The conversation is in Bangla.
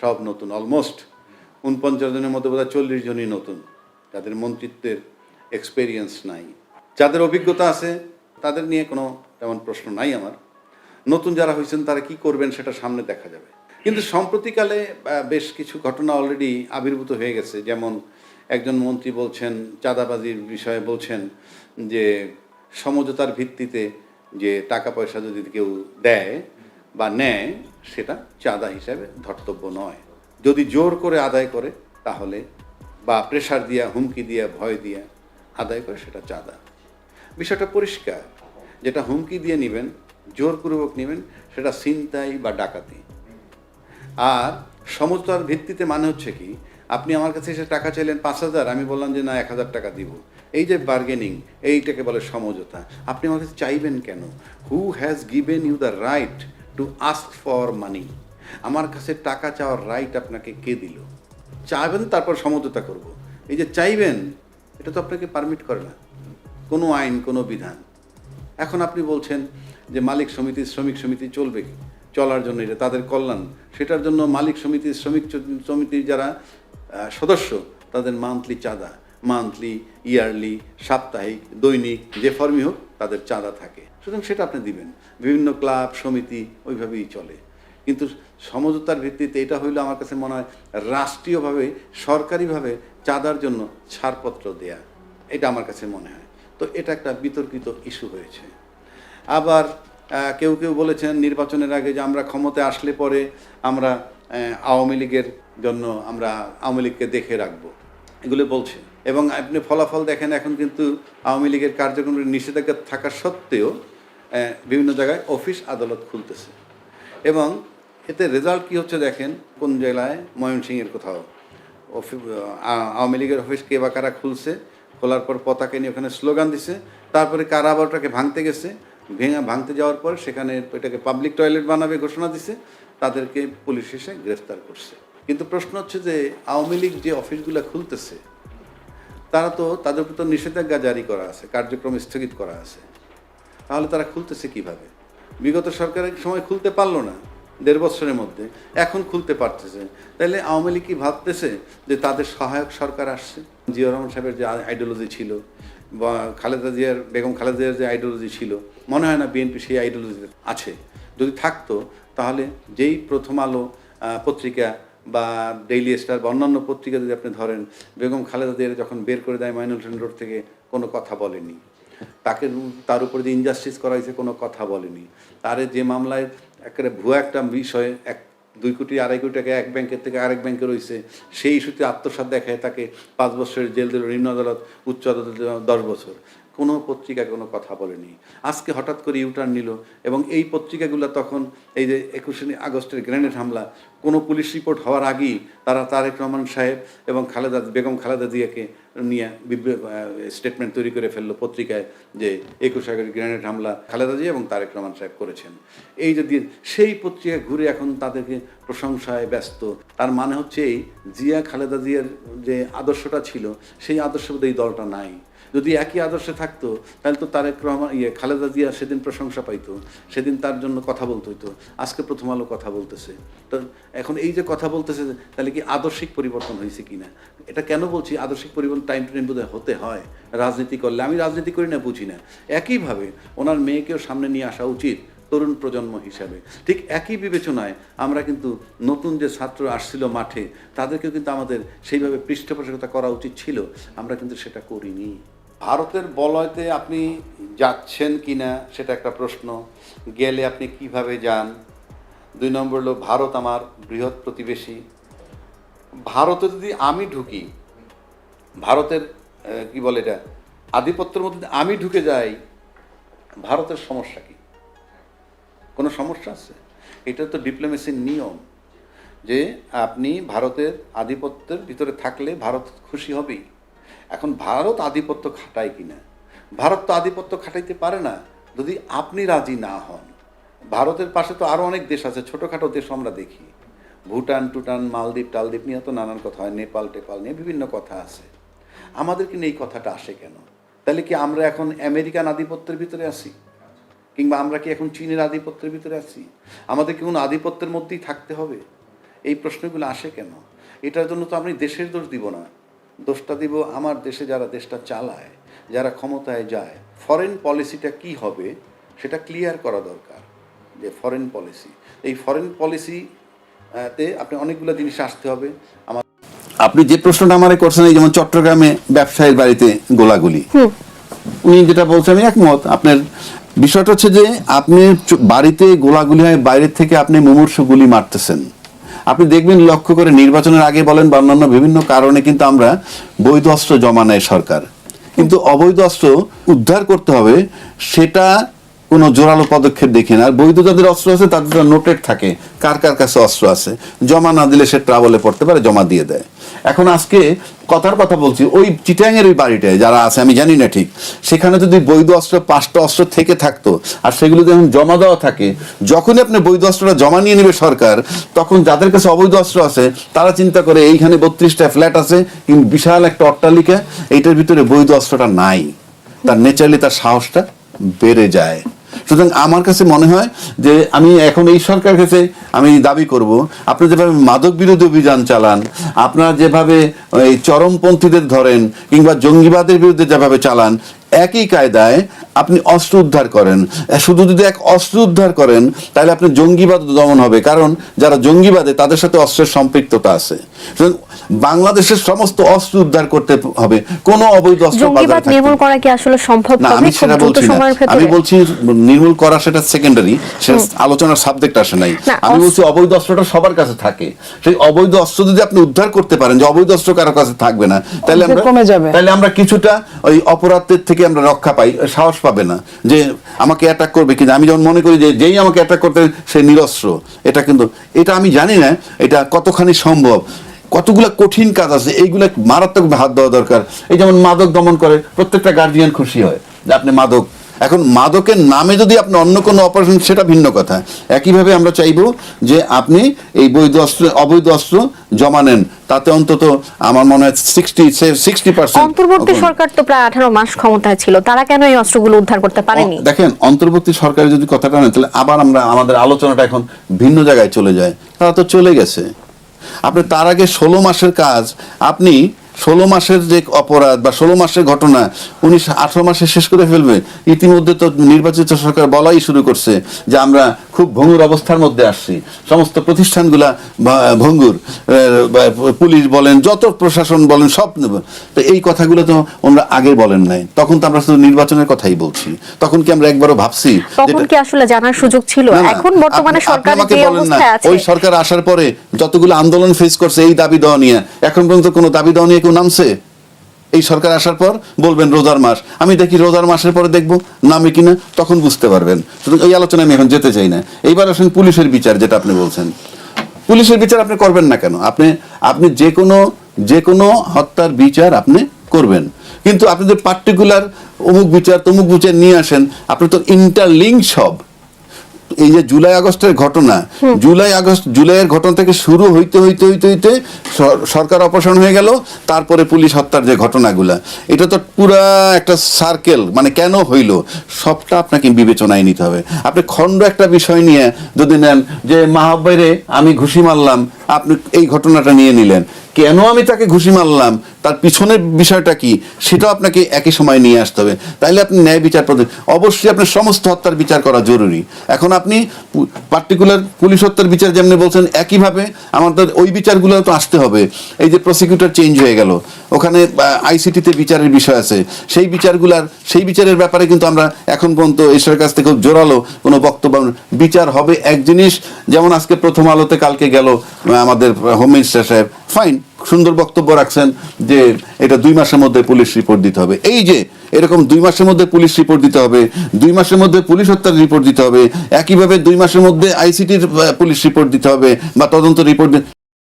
সব নতুন, অলমোস্ট ৪৯ জনের মধ্যে বোধহয় ৪০ জনই নতুন, যাদের মন্ত্রিত্বের এক্সপেরিয়েন্স নাই। যাদের অভিজ্ঞতা আছে তাদের নিয়ে কোনো তেমন প্রশ্ন নাই আমার। নতুন যারা হয়েছেন তারা কি করবেন সেটা সামনে দেখা যাবে। কিন্তু সম্প্রতিকালে বেশ কিছু ঘটনা অলরেডি আবির্ভূত হয়ে গেছে। যেমন একজন মন্ত্রী বলছেন, চাঁদাবাজির বিষয়ে বলছেন যে সমঝোতার ভিত্তিতে যে টাকা পয়সা যদি কেউ দেয় বা নেয় সেটা চাঁদা হিসাবে ধর্তব্য নয়। যদি জোর করে আদায় করে তাহলে, বা প্রেশার দিয়া, হুমকি দিয়া, ভয় দিয়া আদায় করে, সেটা চাঁদা। বিষয়টা পরিষ্কার। যেটা হুমকি দিয়ে নেবেন, জোরপূর্বক নেবেন, সেটা ছিনতাই বা ডাকাতি। আর সমঝোতার ভিত্তিতে মানে হচ্ছে কি, আপনি আমার কাছে এসে টাকা চাইলেন ৫,০০০, আমি বললাম যে না ১,০০০ টাকা দিব। এই যে বার্গেনিং, এইটাকে বলে সমঝোতা। আপনি আমার কাছে চাইবেন কেন? Who has given you the right to ask for money? আমার কাছে টাকা চাওয়ার রাইট আপনাকে কে দিল? চাইবেন তারপর সমঝোতা করব। এই যে চাইবেন, এটা তো আপনাকে পারমিট করে না কোনো আইন, কোনো বিধান। এখন আপনি বলছেন যে মালিক সমিতি, শ্রমিক সমিতি চলবে, চলার জন্য এটা তাদের কল্যাণ, সেটার জন্য মালিক সমিতি, শ্রমিক সমিতির যারা সদস্য তাদের মান্থলি চাঁদা, মান্থলি, ইয়ারলি, সাপ্তাহিক, দৈনিক, যে ফর্মই হোক তাদের চাঁদা থাকে। সুতরাং সেটা আপনি দিবেন। বিভিন্ন ক্লাব, সমিতি ওইভাবেই চলে। কিন্তু সমঝোতার ভিত্তিতে এটা হইলে আমার কাছে মনে হয় রাষ্ট্রীয়ভাবে, সরকারিভাবে চাঁদার জন্য ছাড়পত্র দেয়া, এটা আমার কাছে মনে হয়। তো এটা একটা বিতর্কিত ইস্যু হয়েছে। আবার কেউ কেউ বলেছেন নির্বাচনের আগে যে আমরা ক্ষমতায় আসলে পরে আমরা আওয়ামী লীগের জন্য আমরা আওয়ামী লীগকে দেখে রাখবো, এগুলো বলছে। এবং আপনি ফলাফল দেখেন, এখন কিন্তু আওয়ামী লীগের কার্যক্রমের নিষেধাজ্ঞা থাকা সত্ত্বেও বিভিন্ন জায়গায় অফিস আদালত খুলতেছে। এবং এতে রেজাল্ট কী হচ্ছে দেখেন, কোন জেলায়, ময়মনসিংহের কোথাও আওয়ামী লীগের অফিস কে বা কারা খুলছে, খোলার পর পতাকা নিয়ে ওখানে স্লোগান দিছে, তারপরে কারা আবার ওটাকে ভাঙতে গেছে, ভাঙতে যাওয়ার পর সেখানে এটাকে পাবলিক টয়লেট বানাবে ঘোষণা দিছে, তাদেরকে পুলিশ এসে গ্রেফতার করছে। কিন্তু প্রশ্ন হচ্ছে যে আওয়ামী লীগ যে অফিসগুলো খুলতেছে, তারা তো, তাদের উপর তো নিষেধাজ্ঞা জারি করা আছে, কার্যক্রম স্থগিত করা আছে, তাহলে তারা খুলতেছে কিভাবে? বিগত সরকারের সময় খুলতে পারলো না, ১.৫ বছরের মধ্যে, এখন খুলতে পারতেছে। তাইলে আওয়ামী লীগ কি ভাবতেছে যে তাদের সহায়ক সরকার আসছে? জিয়া রহমান সাহেবের যে আইডিওলজি ছিল, বা বেগম খালেদা জিয়ার যে আইডিওলজি ছিল, মনে হয় না বিএনপি সেই আইডিওলজি আছে। যদি থাকতো তাহলে যেই প্রথম আলো পত্রিকা বা ডেইলি স্টার বা অন্যান্য পত্রিকা যদি আপনি ধরেন, বেগম খালেদা জিয়ার যখন বের করে দেয় ময়নালটন রোড থেকে, কোনো কথা বলেনি। তার উপরে যে ইনজাস্টিস করা হয়েছে, কোনো কথা বলেনি। তার যে মামলায় একেবারে ভুয়া একটা বিষয়ে ২ কোটি ২.৫ কোটি টাকা এক ব্যাংকের থেকে আরেক ব্যাংকে রয়েছে, সেই ইস্যুতে আত্মসাৎ দেখায় তাকে ৫ বছরের জেল দিল নিম্ন আদালত, উচ্চ আদালত ১০ বছর। কোনো পত্রিকা কোনো কথা বলেনি। আজকে হঠাৎ করে ইউটার্ন নিল। এবং এই পত্রিকাগুলো তখন এই যে ২১শে আগস্টের গ্রেনেড হামলা, কোনো পুলিশ রিপোর্ট হওয়ার আগেই তারা তারেক রহমান সাহেব এবং বেগম খালেদা জিয়াকে নিয়ে স্টেটমেন্ট তৈরি করে ফেললো পত্রিকায় যে ২১ আগস্ট গ্রেনেড হামলা খালেদা জিয়া এবং তারেক রহমান সাহেব করেছেন। এই যে সেই পত্রিকা ঘুরে এখন তাদেরকে প্রশংসায় ব্যস্ত। তার মানে হচ্ছে এই জিয়া খালেদা জিয়ার যে আদর্শটা ছিল, সেই আদর্শ বোধহয় এই দলটা নাই। যদি একই আদর্শে থাকতো তাহলে তো তারেক রহমান খালেদা জিয়া সেদিন প্রশংসা পাইতো, সেদিন তার জন্য কথা বলতে হইতো। আজকে প্রথম আলো কথা বলতেছে। তো এখন এই যে কথা বলতেছে, তাহলে কি আদর্শিক পরিবর্তন হয়েছে কিনা? এটা কেন বলছি আদর্শিক পরিবর্তন টাইম টু টাইম বোধহয় হতে হয় রাজনীতি করলে। আমি রাজনীতি করি না, বুঝি না। একইভাবে ওনার মেয়েকেও সামনে নিয়ে আসা উচিত তরুণ প্রজন্ম হিসাবে। ঠিক একই বিবেচনায় আমরা কিন্তু নতুন যে ছাত্র আসছিল মাঠে, তাদেরকেও কিন্তু আমাদের সেইভাবে পৃষ্ঠপোষকতা করা উচিত ছিল। আমরা কিন্তু সেটা করিনি। ভারতের বলয়তে আপনি যাচ্ছেন কিনা সেটা একটা প্রশ্ন। গেলে আপনি কিভাবে যান? ২ নম্বর হলো, ভারত আমার বৃহৎ প্রতিবেশী। ভারতে যদি আমি ঢুকি, ভারতের কি বলে এটা, আধিপত্যের মধ্যে আমি ঢুকে যাই, ভারতের সমস্যা কি? কোনো সমস্যা আছে? এটা তো ডিপ্লোমেসির নিয়ম যে আপনি ভারতের আধিপত্যের ভিতরে থাকলে ভারত খুশি হবেই। এখন ভারত আধিপত্য খাটায় কিনা? ভারত তো আধিপত্য খাটাইতে পারে না যদি আপনি রাজি না হন। ভারতের পাশে তো আরও অনেক দেশ আছে, ছোটোখাটো দেশ আমরা দেখি, ভুটান টুটান, মালদ্বীপ টালদ্বীপ নিয়ে তো নানান কথা হয়, নেপাল টেপাল নিয়ে বিভিন্ন কথা আছে। আমাদের কিন্তু এই কথাটা আসে কেন? তাহলে কি আমরা এখন আমেরিকান আধিপত্যের ভিতরে আছি? কিংবা আমরা কি এখন চীনের আধিপত্যের ভিতরে আছি? আমাদের কি কোনো আধিপত্যের মধ্যেই থাকতে হবে? এই প্রশ্নগুলো আসে কেন? এটার জন্য তো আমি দেশের দোষ দিব না, দোষটা দিব আমার দেশে যারা দেশটা চালায়, যারা ক্ষমতায় যায়। ফরেন পলিসিটা কি হবে সেটা ক্লিয়ার করা দরকার, যে ফরেন পলিসি, এই ফরেন পলিসিতে আপনি অনেকগুলো জিনিস আসতে হবে। আপনি যে প্রশ্নটা আমারে করছেন, এই যেমন চট্টগ্রামে ব্যবসায়ীর বাড়িতে গোলাগুলি, উনি যেটা বলছেন আমি একমত। আপনার বিষয়টা হচ্ছে যে আপনি বাড়িতে গোলাগুলি হয়, বাইরের থেকে আপনি মুমূর্ষু গুলি মারতেছেন। আপনি দেখবেন লক্ষ্য করে নির্বাচনের আগে বলেন বা অন্যান্য বিভিন্ন কারণে কিন্তু আমরা বৈধ অস্ত্র জমা নেয় সরকার, কিন্তু অবৈধ অস্ত্র উদ্ধার করতে হবে সেটা কোনো জোরালো পদক্ষেপ দেখি না। আর বৈধ যাদের অস্ত্র আছে তাদের নোটেড থাকে কার কার কাছে অস্ত্র আছে, জমা না দিলে সে ট্রাবলে পড়তে পারে, জমা দিয়ে দেয়। এখন আজকে কথার কথা বলছি, ওই চিটাঙের ওই বাড়িটায় যারা আছে আমি জানি না ঠিক, সেখানে যদি বৈধ অস্ত্র 5টা অস্ত্র থেকে থাকতো আর সেগুলো যখন জমা দেওয়া থাকে, যখনই আপনি বৈধ অস্ত্রটা জমা নিয়ে নেবে সরকার, তখন যাদের কাছে অবৈধ অস্ত্র আছে তারা চিন্তা করে এইখানে 32টা ফ্ল্যাট আছে, কিন্তু বিশাল একটা অট্টালিকা, এইটার ভিতরে বৈধ অস্ত্রটা নাই, তার নেচারলি তার সাহসটা বেড়ে যায়। সুতরাং আমার কাছে মনে হয় যে আমি এখন এই সরকারের কাছে আমি দাবি করব, আপনি যেভাবে মাদক বিরোধী অভিযান চালান, আপনারা যেভাবে এই চরমপন্থীদের ধরেন কিংবা জঙ্গিবাদের বিরুদ্ধে যেভাবে চালান, একই কায়দায় আপনি অস্ত্র উদ্ধার করেন। শুধু যদি এক অস্ত্র উদ্ধার করেন তাহলে আপনি জঙ্গিবাদ দমন হবে, কারণ যারা জঙ্গিবাদে তাদের সাথে অস্ত্রের সম্পৃক্ততা আছে। বাংলাদেশের সমস্ত অস্ত্র উদ্ধার করতে হবে, কোনো অবৈধ অস্ত্র জঙ্গিবাদ নির্মূল করা কি আসলে সম্ভব না? হবে? আমি সেটা বলছি না, আমি বলছি নির্মূল করা সেটা সেকেন্ডারি, সে আলোচনার সাবজেক্ট আসে নাই। আমি বলছি অবৈধ অস্ত্রটা সবার কাছে থাকে, সেই অবৈধ অস্ত্র যদি আপনি উদ্ধার করতে পারেন, যে অবৈধ অস্ত্র কারো কাছে থাকবে না, তাহলে আমরা কিছুটা ওই অপরাধের থেকে আমরা রক্ষা পাই, সাহস পাবে না যে আমাকে অ্যাটাক করবে। কিন্তু আমি যখন মনে করি যে যেই আমাকে অ্যাটাক করতে সে নিরস্ত্র, এটা কিন্তু এটা আমি জানি না এটা কতখানি সম্ভব, কতগুলো কঠিন কাজ আছে, এইগুলো মারাত্মক হাত দেওয়া দরকার। এই যেমন মাদক দমন করে প্রত্যেকটা গার্জিয়ান খুশি হয় যে আপনি মাদক, এখন মাদকের নামে যদি আপনি অন্য কোনো অপারেশন সেটা ভিন্ন কথা। একইভাবে আমরা চাইবো যে আপনি এই বৈধ অস্ত্র অবৈধ অস্ত্র জমা নেন, তাতে অন্তত আমার মনে হয় 60%। অন্তর্বর্তী সরকার তো প্রায় 18 মাস ক্ষমতায় ছিল, তারা কেন এই অস্ত্রগুলো উদ্ধার করতে পারেনি? দেখেন, অন্তর্বর্তী সরকারের যদি কথাটা নেন তাহলে আবার আমরা আমাদের আলোচনাটা এখন ভিন্ন জায়গায় চলে যায়। তারা তো চলে গেছে, আপনি তার আগে 16 মাসের কাজ, আপনি 16 মাসের যে অপরাধ বা 16 মাসের ঘটনা 18 মাসে শেষ করে ফেলবে। ইতিমধ্যে তো নির্বাচিত সরকার বলাই শুরু করছে যে আমরা খুব ভঙ্গুর অবস্থার মধ্যে আসছি, সমস্ত প্রতিষ্ঠানগুলা ভঙ্গুর, পুলিশ বলেন, যত প্রশাসন বলেন, সব নেব। তো এই কথাগুলো তো ওনারা আগে বলেন নাই, তখন তো আমরা শুধু নির্বাচনের কথাই বলছি। তখন কি আমরা একবারও ভাবছি? তখন কি আসলে জানার সুযোগ ছিল? এখন বর্তমানে সরকার যে অবস্থায় আছে, ওই সরকার আসার পরে যতগুলো আন্দোলন ফেস করছে এই দাবি দেওয়া নিয়ে, এখন পর্যন্ত কোনো দাবি দেওয়া নিয়ে কেউ নামছে? এই সরকার আসার পর বলবেন রোজার মাস, আমি দেখি রোজার মাসের পরে দেখবো নামে কিনা, তখন বুঝতে পারবেন। শুধু এই আলোচনায় আমি এখন যেতে চাই না। এইবার আসেন পুলিশের বিচার, যেটা আপনি বলছেন, পুলিশের বিচার আপনি করবেন না কেন? আপনি যে কোনো হত্যার বিচার আপনি করবেন, কিন্তু আপনি যে পার্টিকুলার অমুক বিচার তমুক বিচার নিয়ে আসেন, আপনি তো ইন্টারলিঙ্ক সব। এই যে জুলাই আগস্টের ঘটনা, জুলাইয়ের ঘটনা থেকে শুরু হইতে সরকার অপসারণ হয়ে গেল, তারপরে পুলিশ হত্যার যে ঘটনাগুলা, এটা তো পুরা একটা সার্কেল। মানে কেন হইল সবটা আপনাকে বিবেচনায় নিতে হবে। আপনি খণ্ড একটা বিষয় নিয়ে যদি নেন যে মাহবাইরে আমি ঘুষি মারলাম, আপনি এই ঘটনাটা নিয়ে নিলেন, কেন আমি তাকে ঘুষি মারলাম, তার পিছনের বিষয়টা কি, সেটাও আপনাকে একই সময় নিয়ে আসতে হবে। তাইলে আপনি ন্যায় বিচার পদ্ধতি, অবশ্যই আপনার সমস্ত হত্যার বিচার করা জরুরি। এখন আপনি পার্টিকুলার পুলিশ হত্যার বিচার যেমনি বলছেন, একইভাবে আমাদের ওই বিচারগুলো তো আসতে হবে। এই যে প্রসিকিউটর চেঞ্জ হয়ে গেল, ওখানে আইসিটিতে বিচারের বিষয় আছে, সেই বিচারের ব্যাপারে কিন্তু আমরা এখন পর্যন্ত ঈশ্বরের কাছ থেকে খুব জোরালো কোনো বক্তব্য। বিচার হবে এক জিনিস, যেমন আজকে প্রথম আলোতে কালকে গেল আমাদের হোম মিনিস্টার সাহেব, ফাইন, সুন্দর বক্তব্য রাখছেন যে এটা 2 মাসের মধ্যে পুলিশ রিপোর্ট দিতে হবে। এই যে এরকম 2 মাসের মধ্যে পুলিশ রিপোর্ট দিতে হবে, 2 মাসের মধ্যে পুলিশ হত্যার রিপোর্ট দিতে হবে, একইভাবে 2 মাসের মধ্যে আইসিটির পুলিশ রিপোর্ট দিতে হবে বা তদন্ত রিপোর্ট,